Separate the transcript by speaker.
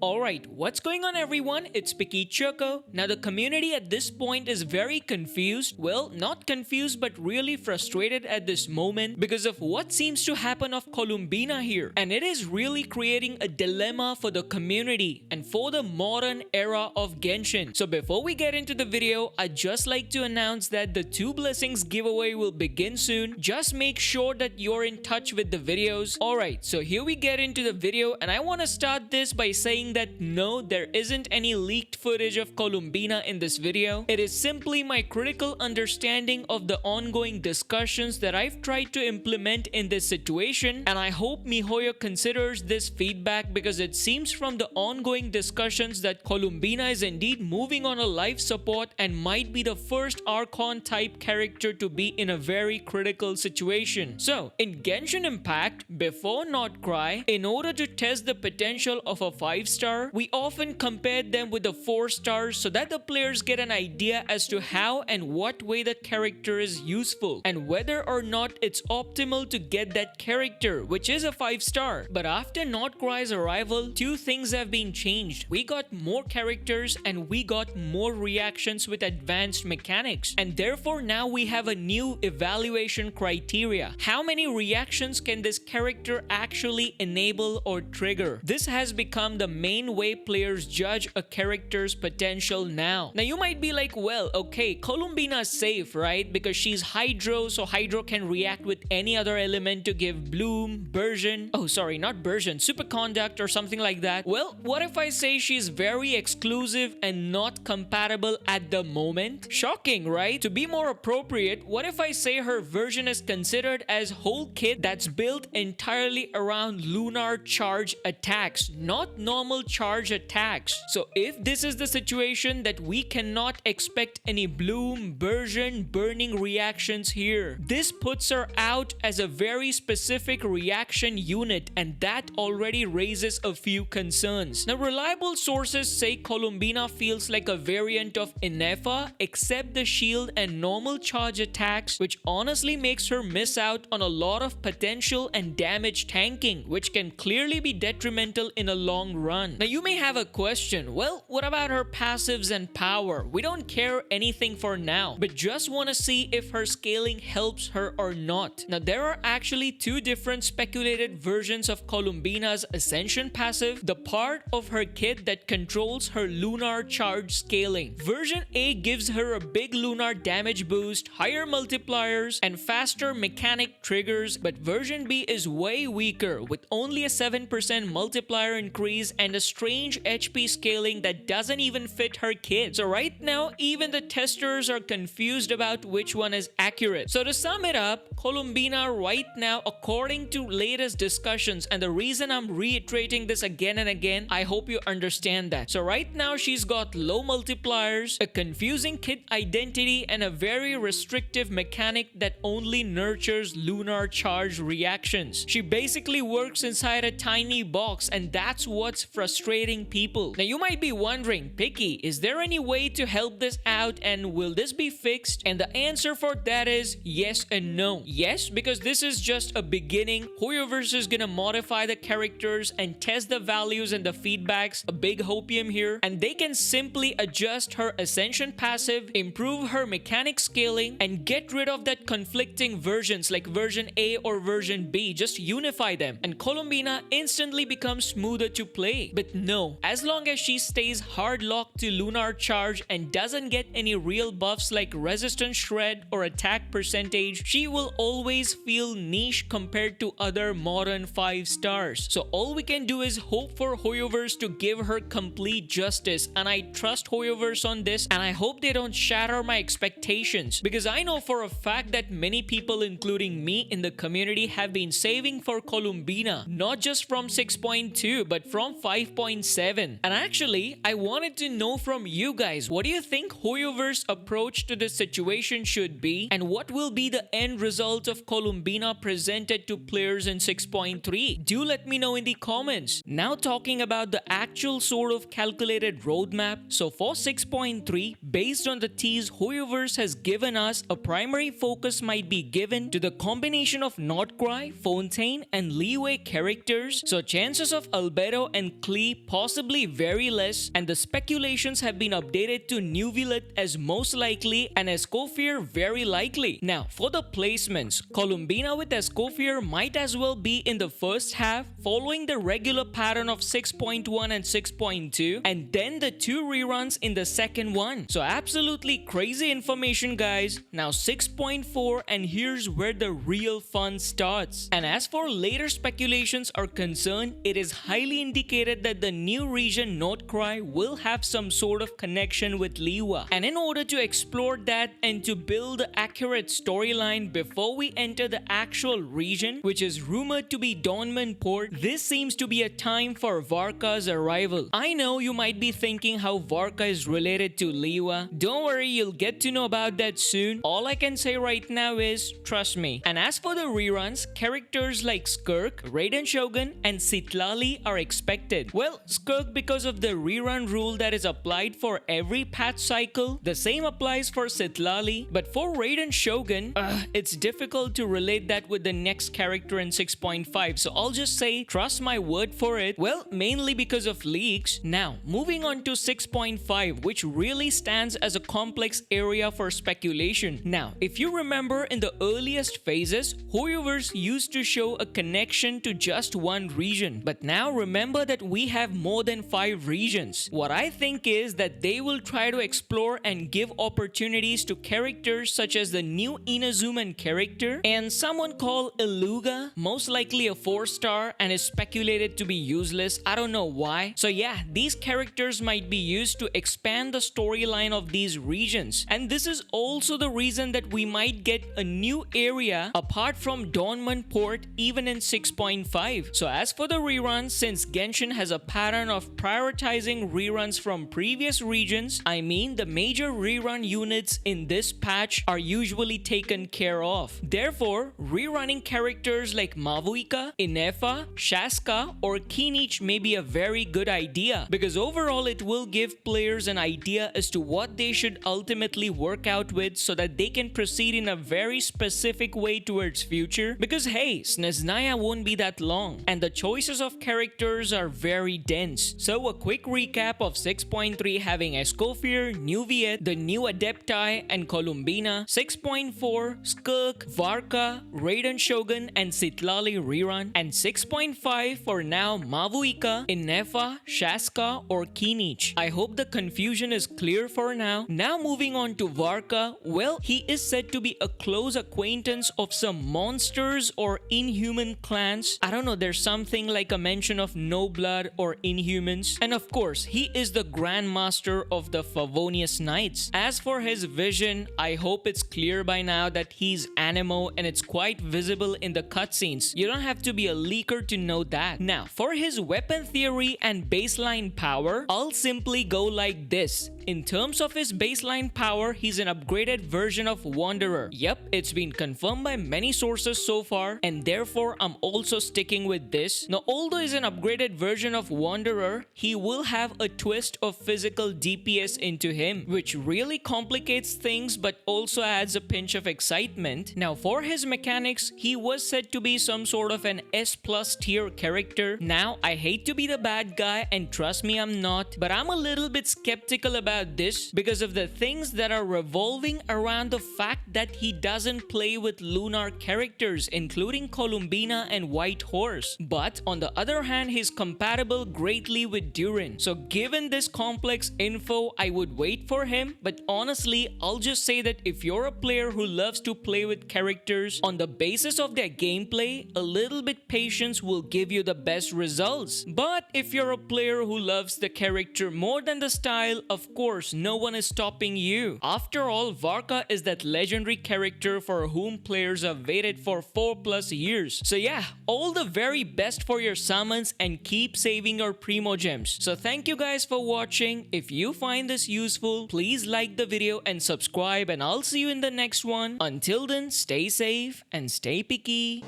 Speaker 1: Alright, what's going on everyone? It's Picky Choco. Now the community at this point is very confused. Well, not confused but really frustrated at this moment because of what seems to happen of Columbina here. And it is really creating a dilemma for the community and for the modern era of Genshin. So before we get into the video, I'd just like to announce that the 2 blessings giveaway will begin soon. Just make sure that you're in touch with the videos. Alright, so here we get into the video and I want to start this by saying that no, there isn't any leaked footage of Columbina in this video. It is simply my critical understanding of the ongoing discussions that I've tried to implement in this situation, and I hope MiHoYo considers this feedback because it seems from the ongoing discussions that Columbina is indeed moving on a life support and might be the first Archon type character to be in a very critical situation. So, in Genshin Impact, before Not Cry, in order to test the potential of a 5-star, we often compared them with the 4 stars so that the players get an idea as to how and what way the character is useful and whether or not it's optimal to get that character, which is a 5-star. But after Not Cry's arrival, 2 things have been changed. We got more characters and we got more reactions with advanced mechanics, and therefore now we have a new evaluation criteria. How many reactions can this character actually enable or trigger? This has become the main way players judge a character's potential now. Now you might be like, well, okay, Columbina is safe, right? Because she's Hydro, so Hydro can react with any other element to give Bloom, Bursion, Superconduct or something like that. Well, what if I say she's very exclusive and not compatible at the moment? Shocking, right? To be more appropriate, what if I say her version is considered as whole kit that's built entirely around lunar charge attacks, not normal charge attacks? So if this is the situation, that we cannot expect any Bloom, Bursion, burning reactions here. This puts her out as a very specific reaction unit, and that already raises a few concerns. Now reliable sources say Columbina feels like a variant of Inefa except the shield and normal charge attacks, which honestly makes her miss out on a lot of potential and damage tanking, which can clearly be detrimental in a long run. Now you may have a question, well, what about her passives and power? We don't care anything for now, but just want to see if her scaling helps her or not. Now there are actually 2 different speculated versions of Columbina's Ascension passive, the part of her kit that controls her lunar charge scaling. Version A gives her a big lunar damage boost, higher multipliers, and faster mechanic triggers, but version B is way weaker with only a 7% multiplier increase and a strange HP scaling that doesn't even fit her kit. So right now, even the testers are confused about which one is accurate. So to sum it up, Columbina right now, according to latest discussions, and the reason I'm reiterating this again and again, I hope you understand that. So right now, she's got low multipliers, a confusing kit identity, and a very restrictive mechanic that only nurtures lunar charge reactions. She basically works inside a tiny box, and that's what's frustrating people. Now you might be wondering, Picky, is there any way to help this out and will this be fixed? And the answer for that is yes and no. Yes, because this is just a beginning. HoYoverse is gonna modify the characters and test the values and the feedbacks, a big hopium here, and they can simply adjust her Ascension passive, improve her mechanic scaling, and get rid of that conflicting versions like version A or version B. Just unify them and Columbina instantly becomes smoother to play. But no, as long as she stays hard locked to lunar charge and doesn't get any real buffs like resistance shred or attack percentage, she will always feel niche compared to other modern 5 stars. So all we can do is hope for HoYoverse to give her complete justice, and I trust HoYoverse on this, and I hope they don't shatter my expectations, because I know for a fact that many people, including me in the community, have been saving for Columbina, not just from 6.2 but from 5.7. And actually, I wanted to know from you guys, what do you think HoYoverse approach to this situation should be, and what will be the end result of Columbina presented to players in 6.3? Do let me know in the comments. Now talking about the actual sort of calculated roadmap, so for 6.3, based on the tease HoYoverse has given us, a primary focus might be given to the combination of Not Cry, Fontaine, and Leeway characters, so chances of Albedo and likely, possibly very less, and the speculations have been updated to Nuvilet as most likely and Escoffier very likely. Now, for the placements, Columbina with Escoffier might as well be in the first half, following the regular pattern of 6.1 and 6.2, and then the 2 reruns in the second one. So absolutely crazy information, guys. Now 6.4, and here's where the real fun starts. And as for later speculations are concerned, it is highly indicated that the new region Nordcry will have some sort of connection with Liyue. And in order to explore that and to build the accurate storyline before we enter the actual region, which is rumored to be Dawnman Port, this seems to be a time for Varka's arrival. I know you might be thinking how Varka is related to Liyue. Don't worry, you'll get to know about that soon. All I can say right now is, trust me. And as for the reruns, characters like Skirk, Raiden Shogun, and Citlali are expected. Well, Skirk because of the rerun rule that is applied for every patch cycle. The same applies for Citlali, but for Raiden Shogun, it's difficult to relate that with the next character in 6.5, so I'll just say trust my word for it. Well, mainly because of leaks. Now, moving on to 6.5, which really stands as a complex area for speculation. Now, if you remember in the earliest phases, Hoyoverse used to show a connection to just one region, but now remember that we have more than 5 regions. What I think is that they will try to explore and give opportunities to characters such as the new Inazuman character and someone called Iluga, most likely a 4-star and is speculated to be useless. I don't know why. So yeah, these characters might be used to expand the storyline of these regions. And this is also the reason that we might get a new area apart from Dawnman Port even in 6.5. So as for the reruns, since Genshin has a pattern of prioritizing reruns from previous regions, I mean the major rerun units in this patch are usually taken care of. Therefore, rerunning characters like Mavuika, Inefa, Shaska, or Kinich may be a very good idea, because overall it will give players an idea as to what they should ultimately work out with so that they can proceed in a very specific way towards future. Because hey, Snezhnaya won't be that long, and the choices of characters are very dense. So a quick recap of 6.3 having Escoffier, Nuviet, the new Adepti, and Columbina. 6.4, Skirk, Varka, Raiden Shogun, and Citlali rerun. And 6.5 for now Mavuika, Inefa, Shaska, or Kinich. I hope the confusion is clear for now. Now moving on to Varka, well, he is said to be a close acquaintance of some monsters or inhuman clans. I don't know, there's something like a mention of no blood or inhumans. And of course, he is the Grandmaster of the Favonius Knights. As for his vision, I hope it's clear by now that he's Anemo, and it's quite visible in the cutscenes. You don't have to be a leaker to know that. Now, for his weapon theory and baseline power, I'll simply go like this. In terms of his baseline power, he's an upgraded version of Wanderer. Yep, it's been confirmed by many sources so far, and therefore I'm also sticking with this. Now, although he's an upgraded version of Wanderer, he will have a twist of physical DPS into him, which really complicates things but also adds a pinch of excitement. Now, for his mechanics, he was said to be some sort of an S+ tier character. Now, I hate to be the bad guy, and trust me, I'm not, but I'm a little bit skeptical about this because of the things that are revolving around the fact that he doesn't play with lunar characters, including Columbina and White Horse. But on the other hand, he's compatible greatly with Durin. So given this complex info, I would wait for him. But honestly, I'll just say that if you're a player who loves to play with characters on the basis of their gameplay, a little bit patience will give you the best results. But if you're a player who loves the character more than the style, of course, no one is stopping you. After all, Varka is that legendary character for whom players have waited for 4+ years. So yeah, all the very best for your summons, and keep saving your Primo Gems. So thank you guys for watching. If you find this useful, please like the video and subscribe, and I'll see you in the next one. Until then, stay safe and stay picky.